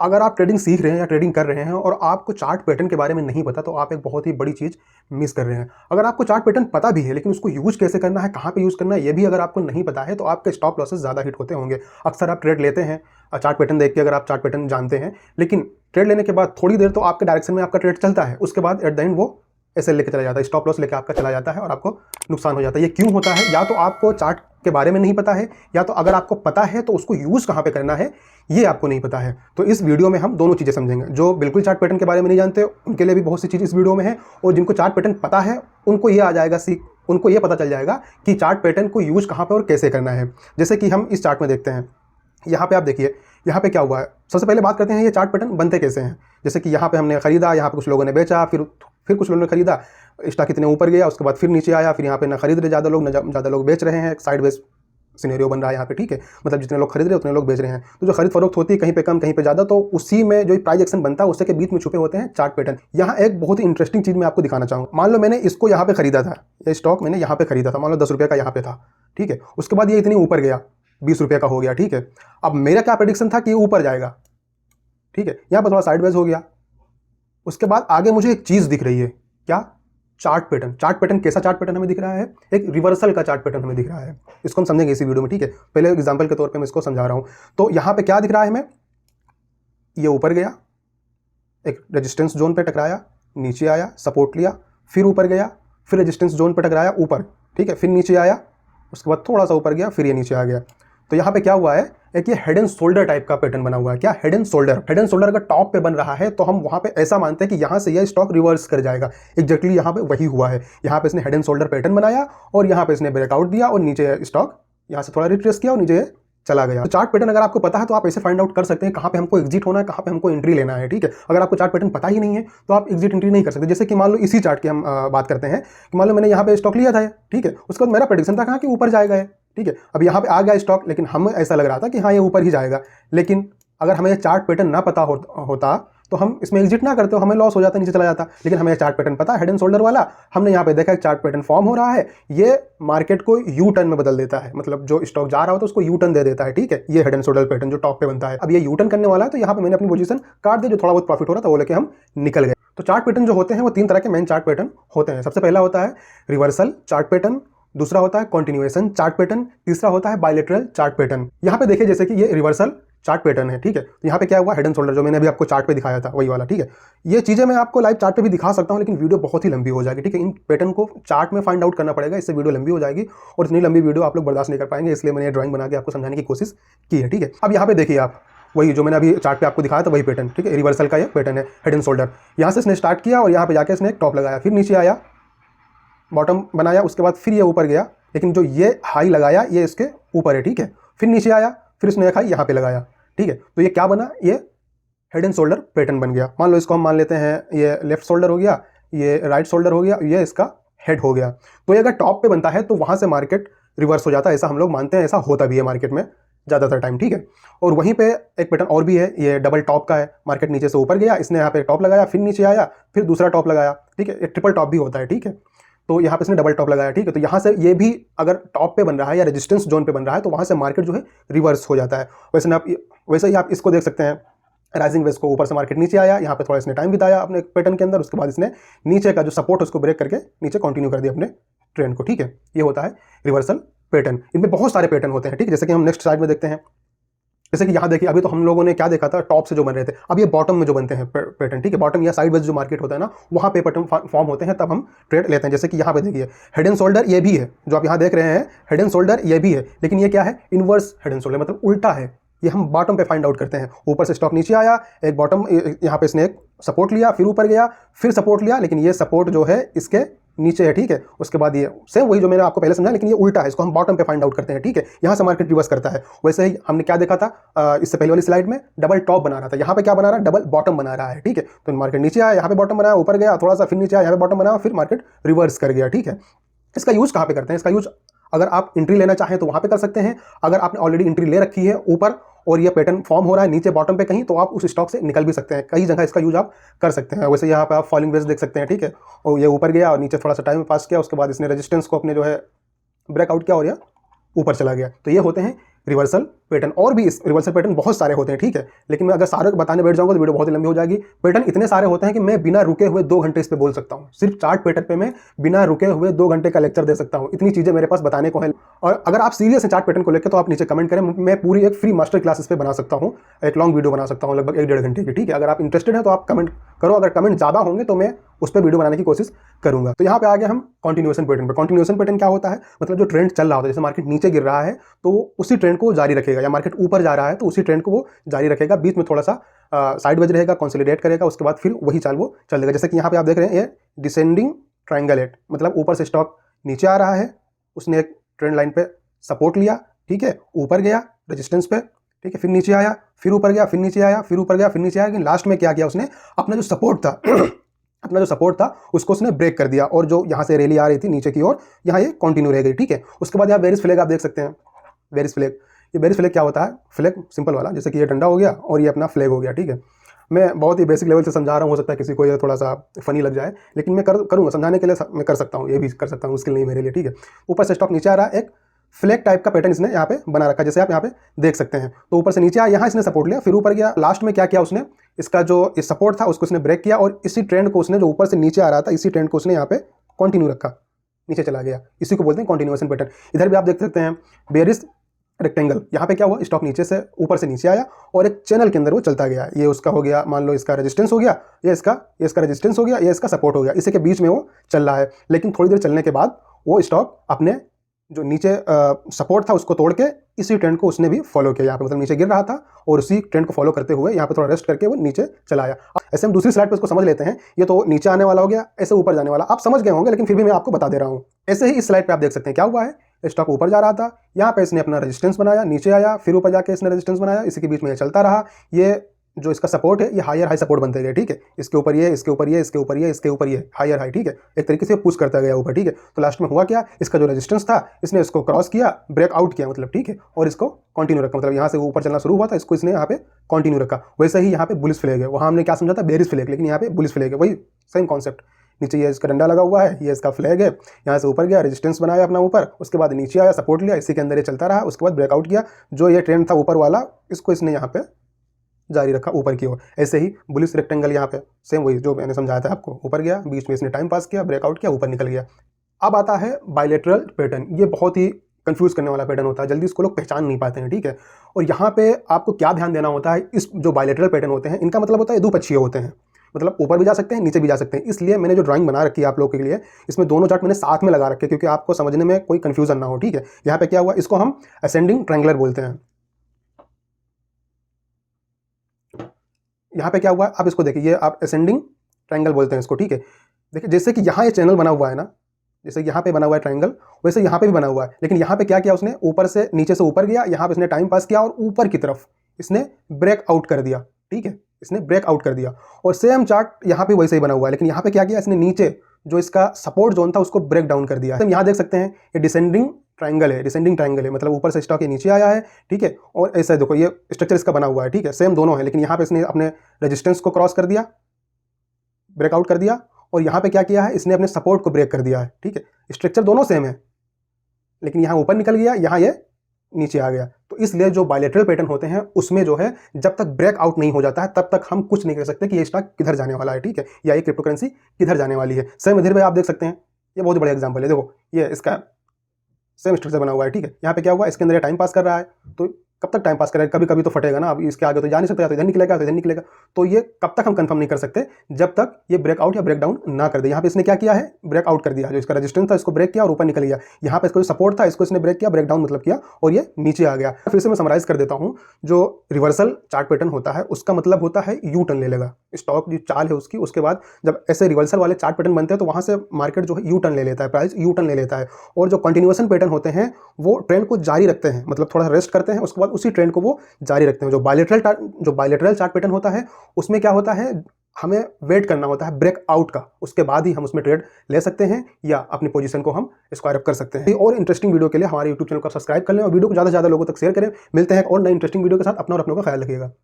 अगर आप ट्रेडिंग सीख रहे हैं या ट्रेडिंग कर रहे हैं और आपको चार्ट पैटर्न के बारे में नहीं पता तो आप एक बहुत ही बड़ी चीज़ मिस कर रहे हैं। अगर आपको चार्ट पैटर्न पता भी है लेकिन उसको यूज कैसे करना है, कहाँ पे यूज करना है, ये भी अगर आपको नहीं पता है तो आपके स्टॉप लॉसेस ज़्यादा हिट होते होंगे। अक्सर आप ट्रेड लेते हैं चार्ट पैटर्न देख के, अगर आप चार्ट पैटर्न जानते हैं, लेकिन ट्रेड लेने के बाद थोड़ी देर तो आपके डायरेक्शन में आपका ट्रेड चलता है, उसके बाद एट द एंड वो ऐसे लेके चला जाता है, स्टॉप लॉस लेके आपका चला जाता है और आपको नुकसान हो जाता है। ये क्यों होता है? या तो आपको चार्ट के बारे में नहीं पता है, या तो अगर आपको पता है तो उसको यूज़ कहाँ पे करना है ये आपको नहीं पता है। तो इस वीडियो में हम दोनों चीज़ें समझेंगे। जो बिल्कुल चार्ट पैटर्न के बारे में नहीं जानते उनके लिए भी बहुत सी चीज़ इस वीडियो में है, और जिनको चार्ट पैटर्न पता है उनको ये आ जाएगा उनको ये पता चल जाएगा कि चार्ट पैटर्न को यूज़ कहाँ पर और कैसे करना है। जैसे कि हम इस चार्ट में देखते हैं, यहाँ पे आप देखिए यहाँ पे क्या हुआ है। सबसे पहले बात करते हैं ये चार्ट पैटर्न बनते कैसे हैं। जैसे कि यहाँ पे हमने खरीदा, यहाँ पे कुछ लोगों ने बेचा, फिर कुछ लोगों ने खरीदा, स्टॉक इतने ऊपर गया, उसके बाद फिर नीचे आया, फिर यहाँ पे ना खरीद रहे ज़्यादा लोग, ना ज़्यादा लोग बेच रहे हैं, साइडवेज सिनेरियो बन रहा है यहाँ पे, ठीक है। मतलब जितने लोग खरीद रहे हैं उतने लोग बेच रहे हैं। तो जो खरीद फरोख्त होती है कहीं पे कम कहीं पे ज़्यादा, तो उसी में जो प्राइस एक्शन बनता है उससे के बीच में छुपे होते हैं चार्ट पैटर्न। यहाँ एक बहुत ही इंटरेस्टिंग चीज़ मैं आपको दिखाना चाहूँगा। मान लो मैंने इसको यहाँ पे खरीदा था, ये स्टॉक मैंने यहाँ पे खरीदा था, मान लो 10 रुपये का यहाँ पे था, ठीक है। उसके बाद ये इतनी ऊपर गया, 20 रुपये का हो गया, ठीक है। अब मेरा क्या प्रेडिक्शन था कि ये ऊपर जाएगा, ठीक है। यहाँ पर थोड़ा साइडवेज हो गया, उसके बाद आगे मुझे एक चीज़ दिख रही है, क्या? Chart pattern. चार्ट पैटर्न कैसा चार्ट पैटर्न हमें दिख रहा है? एक रिवर्सल का चार्ट पैटर्न हमें दिख रहा है। इसको हम समझेंगे इसी वीडियो में, ठीक है। पहले एग्जांपल के तौर पे मैं इसको समझा रहा हूँ। तो यहाँ पे क्या दिख रहा है हमें? ये ऊपर गया, एक रेजिस्टेंस जोन पे टकराया, नीचे आया, सपोर्ट लिया, फिर ऊपर गया, फिर रेजिस्टेंस जोन पे टकराया ऊपर, ठीक है, फिर नीचे आया, उसके बाद थोड़ा सा ऊपर गया, फिर ये नीचे आ गया। तो यहाँ पे क्या हुआ है, एक ये हेड एंड शोल्डर टाइप का पैटर्न बना हुआ है। क्या? Head and shoulder. Head and shoulder अगर टॉप पे बन रहा है तो हम वहां पे ऐसा मानते हैं कि यहाँ से यह स्टॉक रिवर्स कर जाएगा। एग्जैक्टली यहाँ पे वही हुआ है। यहाँ पे इसने हेड एंड शोल्डर पैटर्न बनाया और यहाँ पे इसने ब्रेकआउट दिया और नीचे स्टॉक यहाँ से थोड़ा रिट्रेस किया और नीचे चला गया। तो चार्ट पैटर्न अगर आपको पता है तो आप ऐसे फाइंड आउट कर सकते हैं कहाँ पे हमको एग्जिट होना है, कहाँ पे हमको एंट्री लेना है, ठीक है। अगर आपको चार्ट पैटर्न पता ही नहीं है तो आप एग्जिट एंट्री नहीं कर सकते। जैसे कि मान लो इसी चार्ट की हम बात करते हैं कि मान लो मैंने यहाँ पे स्टॉक लिया था, ठीक है, उसके बाद मेरा प्रेडिक्शन था कहाँ कि ऊपर जाएगा, ठीक है। अब यहाँ पे आ गया स्टॉक, लेकिन हमें ऐसा लग रहा था कि हाँ ये ऊपर ही जाएगा, लेकिन अगर हमें चार्ट पैटर्न ना पता होता तो हम इसमें एग्जिट ना करते, हमें लॉस हो जाता, नीचे चला जाता। लेकिन हमें चार्ट पैटर्न पता है, हेड एंड शोल्डर वाला। हमने यहाँ पे देखा एक चार्ट पैटर्न फॉर्म हो रहा है, ये मार्केट को यू टर्न में बदल देता है, मतलब जो स्टॉक जा रहा होता है उसको यू टर्न दे देता है, ठीक है। ये हेड एंड शोल्डर पैटर्न जो टॉप पे बनता है, अब ये यू टर्न करने वाला है, तो यहाँ पे मैंने अपनी पोजीशन काट दी, जो थोड़ा बहुत प्रॉफिट हो रहा था वो लेके हम निकल गए। तो चार्ट पैटर्न जो होते हैं वो 3 तरह के मेन चार्ट पैटर्न होते हैं। सबसे पहला होता है रिवर्सल चार्ट पैटर्न, दूसरा होता है कंटिन्यूएशन चार्ट पैटर्न, तीसरा होता है बायलैटरल चार्ट पैटर्न। यहाँ पे देखिए जैसे कि ये रिवर्सल चार्ट पैटर्न है, ठीक है। तो यहाँ पे क्या हुआ, हेड एंड शोल्डर जो मैंने अभी आपको चार्ट पे दिखाया था वही वाला, ठीक है। ये चीज़ें मैं आपको लाइव चार्ट पे भी दिखा सकता हूँ, लेकिन वीडियो बहुत ही लंबी हो जाएगी, ठीक है। इन पैटर्न को चार्ट में फाइंड आउट करना पड़ेगा, इससे वीडियो लंबी हो जाएगी और इतनी लंबी वीडियो आप लोग बर्दाश्त नहीं कर पाएंगे, इसलिए मैंने ड्राइंग बना के आपको समझाने की कोशिश की है, ठीक है। अब यहाँ पे देखिए आप, वही जो मैंने अभी चार्ट पे आपको दिखाया था वही पैटर्न, ठीक है। रिवर्सल का ये पैटर्न है, हेड एंड शोल्डर। यहाँ से इसने स्टार्ट किया और यहाँ पे जाके इसने एक टॉप लगाया, फिर नीचे आया, बॉटम बनाया, उसके बाद फिर ये ऊपर गया, लेकिन जो ये हाई लगाया ये इसके ऊपर है, ठीक है। फिर नीचे आया, फिर इसने एक हाई यहाँ पे लगाया, ठीक है। तो ये क्या बना, ये हेड एंड शोल्डर पैटर्न बन गया। मान लो इसको हम मान लेते हैं ये लेफ्ट शोल्डर हो गया, ये राइट शोल्डर हो गया, ये इसका हेड हो गया। तो ये अगर टॉप पे बनता है तो वहां से मार्केट रिवर्स हो जाता है, ऐसा हम लोग मानते हैं, ऐसा होता भी है मार्केट में ज़्यादातर टाइम, ठीक है। और वहीं पे एक पैटर्न और भी है, ये डबल टॉप का है। मार्केट नीचे से ऊपर गया, इसने यहाँ पे टॉप लगाया, फिर नीचे आया, फिर दूसरा टॉप लगाया, ठीक है। एक ट्रिपल टॉप भी होता है, ठीक है। तो यहाँ पे इसने डबल टॉप लगाया, ठीक है। तो यहाँ से ये भी अगर टॉप पे बन रहा है या रेजिस्टेंस जोन पे बन रहा है तो वहाँ से मार्केट जो है रिवर्स हो जाता है। वैसे ही आप इसको देख सकते हैं, राइजिंग वेज को ऊपर से मार्केट नीचे आया, यहाँ पे थोड़ा इसने टाइम बिताया अपने पैटर्न के अंदर, उसके बाद इसने नीचे का जो सपोर्ट है उसको ब्रेक करके नीचे कंटिन्यू कर दिया अपने ट्रेंड को, ठीक है। ये होता है रिवर्सल पैटर्न। इनमें बहुत सारे पैटर्न होते हैं, ठीक है। जैसे कि हम नेक्स्ट स्लाइड में देखते हैं, जैसे कि यहाँ देखिए, अभी तो हम लोगों ने क्या देखा था, टॉप से जो बन रहे थे, अब ये बॉटम में जो बनते हैं पैटर्न, ठीक है। बॉटम या साइड वेज जो मार्केट होता है ना, वहाँ पे पैटर्न फॉर्म होते हैं, तब हम ट्रेड लेते हैं। जैसे कि यहाँ पे देखिए हेड एंड शोल्डर ये भी है, जो आप यहाँ देख रहे हैं हेड एंड शोल्डर ये भी है, लेकिन ये क्या है, इनवर्स हेड एंड शोल्डर, मतलब उल्टा है। ये हम बॉटम पे फाइंड आउट करते हैं। ऊपर से स्टॉक नीचे आया, एक बॉटम यहाँ पे इसने एक सपोर्ट लिया, फिर ऊपर गया, फिर सपोर्ट लिया, लेकिन ये सपोर्ट जो है इसके नीचे है, ठीक है। उसके बाद ये सेम वही जो मैंने आपको पहले समझा, लेकिन ये उल्टा है, इसको हम बॉटम पे फाइंड आउट करते हैं, ठीक है। यहाँ से मार्केट रिवर्स करता है। वैसे ही हमने क्या देखा था इससे पहले वाली स्लाइड में, डबल टॉप बना रहा था, यहाँ पे क्या बना रहा है, डबल बॉटम बना रहा है, ठीक है। तो मार्केट नीचे आया, यहाँ पे बॉटम बनाया, ऊपर गया थोड़ा सा, फिर नीचे आया, यहाँ पे बॉटम बनाया, फिर मार्केट रिवर्स कर गया, ठीक है। इसका यूज कहाँ पे करते हैं? इसका यूज अगर आप एंट्री लेना चाहें तो वहाँ पे कर सकते हैं। अगर आपने ऑलरेडी एंट्री ले रखी है ऊपर और ये पैटर्न फॉर्म हो रहा है नीचे बॉटम पे कहीं, तो आप उस स्टॉक से निकल भी सकते हैं। कई जगह इसका यूज आप कर सकते हैं। वैसे यहाँ पे आप फॉलिंग वेज देख सकते हैं, ठीक है। और ये ऊपर गया और नीचे थोड़ा सा टाइम पास किया, उसके बाद इसने रेजिस्टेंस को अपने जो है ब्रेकआउट किया और यह ऊपर चला गया। तो ये होते हैं रिवर्सल पैटर्न, और भी इस रिवर्सल पैटर्न बहुत सारे होते हैं, ठीक है, लेकिन मैं अगर सारे बताने बैठ जाऊंगा तो वीडियो बहुत लंबी हो जाएगी। पैटर्न इतने सारे होते हैं कि मैं बिना रुके हुए 2 घंटे इस पे बोल सकता हूँ। सिर्फ चार्ट पैटर्न पे मैं बिना रुके हुए 2 घंटे का लेक्चर दे सकता हूँ, इतनी चीजें मेरे पास बताने को है। और अगर आप सीरियस हैं चार्ट पैटर्न को लेकर तो आप नीचे कमेंट करें, मैं पूरी एक फ्री मास्टर क्लास इस पे बना सकता हूँ, एक लॉन्ग वीडियो बना सकता हूँ लगभग 1-1.5 घंटे की, ठीक है। अगर आप इंटरेस्टेड हैं तो आप कमेंट करो, अगर कमेंट ज़्यादा होंगे तो मैं उस पर वीडियो बनाने की कोशिश करूंगा। तो यहाँ पे आ गया हम कंटिन्यूएशन पैटर्न पर। कंटिन्यूएशन पैटर्न क्या होता है, मतलब जो ट्रेंड चल रहा होता है, जैसे मार्केट नीचे गिर रहा है तो उसी ट्रेंड को जारी रखेगा, या मार्केट ऊपर जा रहा है तो उसी ट्रेंड को वो जारी रखेगा, बीच में थोड़ा सा साइडवेज रहेगा, कंसोलिडेट करेगा, उसके बाद फिर वही चाल वो चलेगा। जैसे कि यहाँ पे आप देख रहे हैं ये डिसेंडिंग ट्रायंगल है, मतलब ऊपर से स्टॉक नीचे आ रहा है, उसने एक ट्रेंड लाइन पे सपोर्ट लिया, ठीक है, ऊपर गया रेजिस्टेंस पे, ठीक है, फिर नीचे आया, फिर ऊपर गया, फिर नीचे आया, फिर ऊपर गया, फिर नीचे आया, लेकिन लास्ट में क्या किया उसने, अपना जो सपोर्ट था अपना जो सपोर्ट था उसको उसने ब्रेक कर दिया, और जो यहाँ से रैली आ रही थी नीचे की ओर, यहाँ ये कंटिन्यू रह गई, ठीक है। उसके बाद यहाँ बेरिश फ्लैग आप देख सकते हैं, बेरिश फ्लैग। ये बेरिश फ्लैग क्या होता है, फ्लैग सिंपल वाला, जैसे कि ये डंडा हो गया और ये अपना फ्लैग हो गया, ठीक है। मैं बहुत ही बेसिक लेवल से समझा रहा हूँ, हो सकता है किसी को ये थोड़ा सा फनी लग जाए, लेकिन मैं करूँगा समझाने के लिए, मैं कर सकता हूँ, ये भी कर सकता हूँ, मुश्किल नहीं मेरे लिए, ठीक है। ऊपर से स्टॉक नीचे आ रहा है, एक फ्लैग टाइप का पैटर्न इसने यहाँ पे बना रखा है, जैसे आप यहाँ पे देख सकते हैं। तो ऊपर से नीचे आया, यहाँ इसने सपोर्ट लिया, फिर ऊपर गया, लास्ट में क्या किया उसने, इसका जो इस सपोर्ट था उसको उसने ब्रेक किया, और इसी ट्रेंड को उसने, जो ऊपर से नीचे आ रहा था, इसी ट्रेंड को उसने यहाँ पे कंटिन्यू रखा, नीचे चला गया। इसी को बोलते हैं कंटिन्यूएशन पैटर्न। इधर भी आप देख सकते हैं बेरिश रेक्टेंगल, यहाँ पे क्या हुआ, स्टॉक नीचे से ऊपर से नीचे आया और एक चैनल के अंदर वो चलता गया। ये उसका हो गया, मान लो इसका रेजिस्टेंस हो गया, ये इसका रेजिस्टेंस हो गया, ये इसका सपोर्ट हो गया, इसी के बीच में वो चल रहा है। लेकिन थोड़ी देर चलने के बाद वो स्टॉक अपने जो नीचे सपोर्ट था उसको तोड़ के इसी ट्रेंड को उसने भी फॉलो किया, यहाँ पे मतलब नीचे गिर रहा था और उसी ट्रेंड को फॉलो करते हुए यहाँ पे थोड़ा रेस्ट करके वो नीचे चला आया। ऐसे हम दूसरी स्लाइड पे इसको समझ लेते हैं, ये तो नीचे आने वाला हो गया, ऐसे ऊपर जाने वाला, आप समझ गए होंगे, लेकिन फिर भी मैं आपको बता दे रहा हूँ। ऐसे ही इस स्लाइड पे आप देख सकते हैं क्या हुआ है, स्टॉक ऊपर जा रहा था, यहाँ पे इसने अपना रेजिस्टेंस बनाया, नीचे आया, फिर ऊपर जाके इसने रेजिस्टेंस बनाया, इसी के बीच में ये चलता रहा। ये जो इसका सपोर्ट है ये हायर हाई सपोर्ट बनते गए, ठीक है, इसके ऊपर ये, इसके ऊपर ये, इसके ऊपर ये, इसके ऊपर ये, हायर हाई, ठीक है, एक तरीके से पुश करता गया ऊपर, ठीक है। तो लास्ट में हुआ क्या, इसका जो रेजिस्टेंस था इसने इसको क्रॉस किया, ब्रेक आउट किया, मतलब ठीक है, और इसको कंटिन्यू रखा, मतलब यहाँ से ऊपर चलना शुरू हुआ था, इसको इसने यहाँ पे कंटिन्यू रखा। वैसे ही यहाँ पे बुलिश फ्लैग है, वहाँ हमने क्या समझा था, बेरिश फ्लैग, लेकिन यहाँ पे बुलिश फ्लैग है, वही सेम कॉन्सेप्ट। नीचे ये इसका डंडा लगा हुआ है, ये इसका फ्लैग है, यहाँ से ऊपर गया, रेजिस्टेंस बनाया अपना ऊपर, उसके बाद नीचे आया, सपोर्ट लिया, इसी के अंदर ये चलता रहा, उसके बाद ब्रेकआउट किया, जो ये ट्रेंड था ऊपर वाला इसको इसने यहाँ पे जारी रखा ऊपर की ओर। ऐसे ही बुलिश रेक्टेंगल यहाँ पे सेम वही जो मैंने समझाया था आपको, ऊपर गया, बीच में इसने टाइम पास किया, ब्रेकआउट किया, ऊपर निकल गया। अब आता है बायलैटरल पैटर्न। ये बहुत ही कंफ्यूज करने वाला पैटर्न होता है, जल्दी इसको लोग पहचान नहीं पाते हैं, ठीक है। और यहाँ पे आपको क्या ध्यान देना होता है, इस जो बायलैटरल पैटर्न होते हैं इनका मतलब होता है द्विपक्षीय होते हैं, मतलब ऊपर भी जा सकते हैं, नीचे भी जा सकते हैं। इसलिए मैंने जो ड्राइंग बना रखी है आप लोगों के लिए, इसमें दोनों चार्ट मैंने साथ में लगा रखे क्योंकि आपको समझने में कोई कंफ्यूजन ना हो, ठीक है। यहाँ पे क्या हुआ, इसको हम असेंडिंग ट्रायंगुलर बोलते हैं। यहाँ पे क्या हुआ, आप इसको देखिए, ये आप असेंडिंग ट्रायंगल बोलते हैं इसको, ठीक है। देखिए जैसे कि यहाँ ये चैनल बना हुआ है ना, जैसे यहाँ पे बना हुआ है ट्रायंगल, वैसे यहाँ पे भी बना हुआ है, लेकिन यहाँ पे क्या किया उसने, ऊपर से नीचे से ऊपर गया, यहाँ पे इसने टाइम पास किया और ऊपर की तरफ इसने ब्रेक आउट कर दिया, ठीक है, इसने ब्रेक आउट कर दिया। और सेम चार्ट यहाँ पे वैसे ही बना हुआ है, लेकिन यहाँ पे क्या किया इसने, नीचे जो इसका सपोर्ट जोन था उसको ब्रेक डाउन कर दिया है। हम यहाँ देख सकते हैं ये डिसेंडिंग ट्रायंगल है, डिसेंडिंग ट्रायंगल है, मतलब ऊपर से स्टॉक ये नीचे आया है, ठीक है। और ऐसा देखो ये स्ट्रक्चर इसका बना हुआ है, ठीक है, सेम दोनों है, लेकिन यहाँ पे इसने अपने रेजिस्टेंस को क्रॉस कर दिया, ब्रेकआउट कर दिया, और यहाँ पे क्या किया है, इसने अपने सपोर्ट को ब्रेक कर दिया है, ठीक है। स्ट्रक्चर दोनों सेम है, लेकिन यहाँ ऊपर निकल गया, यहाँ ये नीचे आ गया। तो इसलिए जो बायलैटरल पैटर्न होते हैं उसमें जो है जब तक ब्रेकआउट नहीं हो जाता है तब तक हम कुछ नहीं कर सकते कि ये स्टॉक किधर जाने वाला है, ठीक है, या ये क्रिप्टो करेंसी किधर जाने वाली है। सेम इधर पे आप देख सकते हैं, ये बहुत बड़ा एग्जांपल है, देखो ये इसका सेम स्ट्रक्चर बना हुआ है, ठीक है। यहाँ पे क्या हुआ, इसके अंदर टाइम पास कर रहा है, तो कब तक टाइम पास करेगा, कभी कभी तो फटेगा ना, अब इसके आगे तो जा नहीं सकता, तो इधर निकलेगा, तो इधर निकलेगा। तो ये कब तक हम कंफर्म नहीं कर सकते, जब तक ये ब्रेकआउट या ब्रेकडाउन ना कर दे। यहाँ पे इसने क्या किया है, ब्रेकआउट कर दिया, जो इसका रेजिस्टेंस था इसको ब्रेक किया और ऊपर निकल गया। यहाँ पे इसको जो सपोर्ट था इसको इसने ब्रेक किया, ब्रेकडाउन मतलब किया, और ये नीचे आ गया। फिर से मैं समराइज कर देता हूँ, जो रिवर्सल चार्ट पैटर्न होता है उसका मतलब होता है यू टर्न ले लेगा स्टॉक, जो चाल है उसकी, उसके बाद जब ऐसे रिवर्सल वाले चार्ट पैटर्न बनते हैं तो वहाँ से मार्केट जो है यू टर्न ले लेता है, प्राइस यू टर्न ले लेता है। और जो कंटिन्यूएशन पैटर्न होते हैं वो ट्रेंड को जारी रखते हैं, मतलब थोड़ा रेस्ट करते हैं, उसके बाद उसी ट्रेंड को वो जारी रखते हैं। जो बायलैटरल चार्ट पैटर्न होता है उसमें क्या होता है, हमें वेट करना होता है ब्रेकआउट का, उसके बाद ही हम उसमें ट्रेड ले सकते हैं या अपनी पोजीशन को हम स्क्वायर अप कर सकते हैं। और इंटरेस्टिंग वीडियो के लिए हमारे यूट्यूब चैनल को सब्सक्राइब कर लें और वीडियो को ज़्यादा से ज़्यादा लोगों तक शेयर करें। मिलते हैं एक और नई इंटरेस्टिंग वीडियो के साथ, अपना और अपनों का ख्याल रखिएगा।